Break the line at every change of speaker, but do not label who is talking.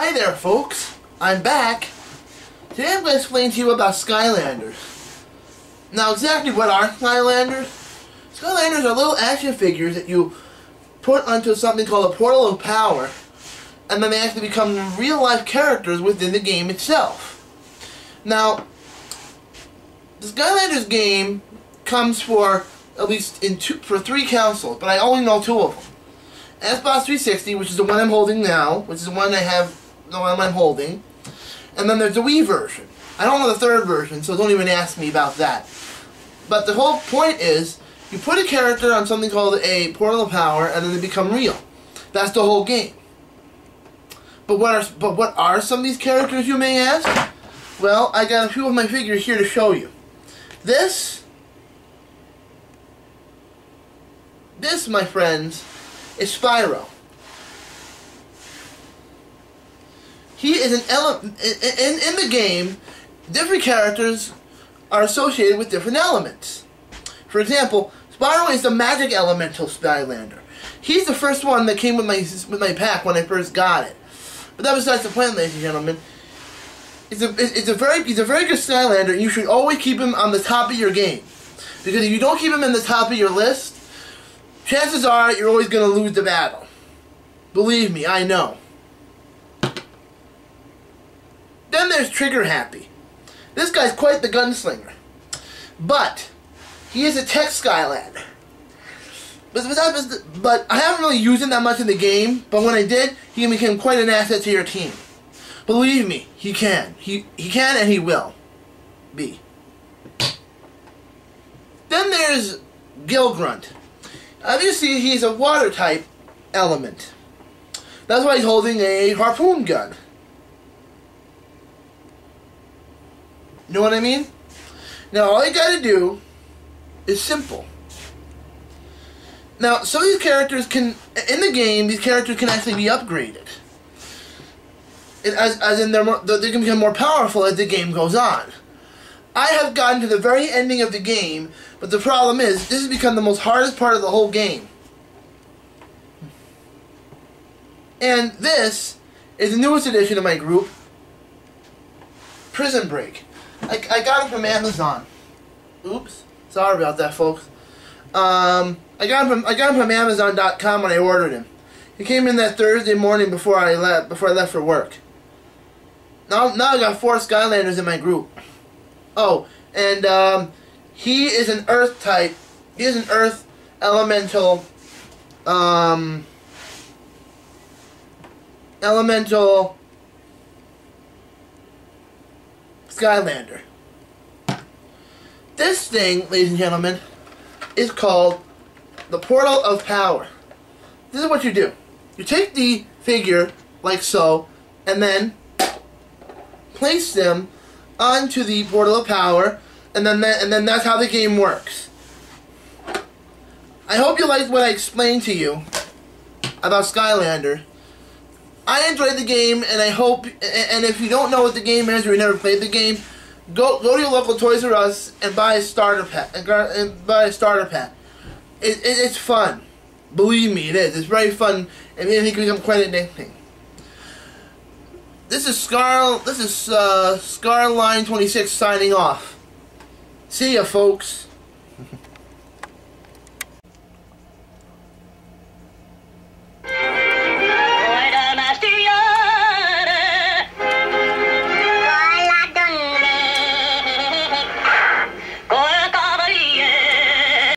Hi there, folks. I'm back. Today I'm going to explain to you about SkyLanders. Now, exactly what are SkyLanders? SkyLanders are little action figures that you put onto something called a portal of power, and then they actually become real-life characters within the game itself. Now, the SkyLanders game comes for at least for 3 consoles, but I only know 2 of them. Xbox 360, which is the one I'm holding now, which is the one I'm holding, and then there's the Wii version. I don't know the 3rd version, so don't even ask me about that. But the whole point is, you put a character on something called a portal of power, and then they become real. That's the whole game. But what are some of these characters, you may ask? Well, I got a few of my figures here to show you. This, my friends, is Spyro. He is an element in the game. Different characters are associated with different elements. For example, Spyro is the magic elemental Skylander. He's the first one that came with my pack when I first got it. But that besides the point, ladies and gentlemen. He's a very good Skylander, and you should always keep him on the top of your game. Because if you don't keep him in the top of your list, chances are you're always going to lose the battle. Believe me, I know. Then there's Trigger Happy. This guy's quite the gunslinger. But he is a tech Skylander. But I haven't really used him that much in the game, but when I did, he became quite an asset to your team. Believe me, he can. He can and he will be. Then there's Gilgrunt. Obviously, he's a water type element. That's why he's holding a harpoon gun. You know what I mean? Now, all you gotta do is simple. Now, some of these characters in the game, these characters can actually be upgraded. As in, they can become more powerful as the game goes on. I have gotten to the very ending of the game, but the problem is, this has become the most hardest part of the whole game. And this is the newest addition to my group, Prison Break. I got it from Amazon. Oops, sorry about that, folks. I got him from Amazon.com when I ordered him. He came in that Thursday morning before I left for work. Now I got 4 Skylanders in my group. Oh, and he is an Earth type. He is an Earth elemental. Elemental Skylander. This thing, ladies and gentlemen, is called the Portal of Power. This is what you do. You take the figure, like so, and then place them onto the Portal of Power, and then that's how the game works. I hope you liked what I explained to you about Skylander. I enjoyed the game, and I hope, and if you don't know what the game is or you never played the game, go to your local Toys R Us and buy a starter pack. It's fun. Believe me, it is. It's very fun, and it can become quite addicting. This is Scarline 26 signing off. See ya, folks.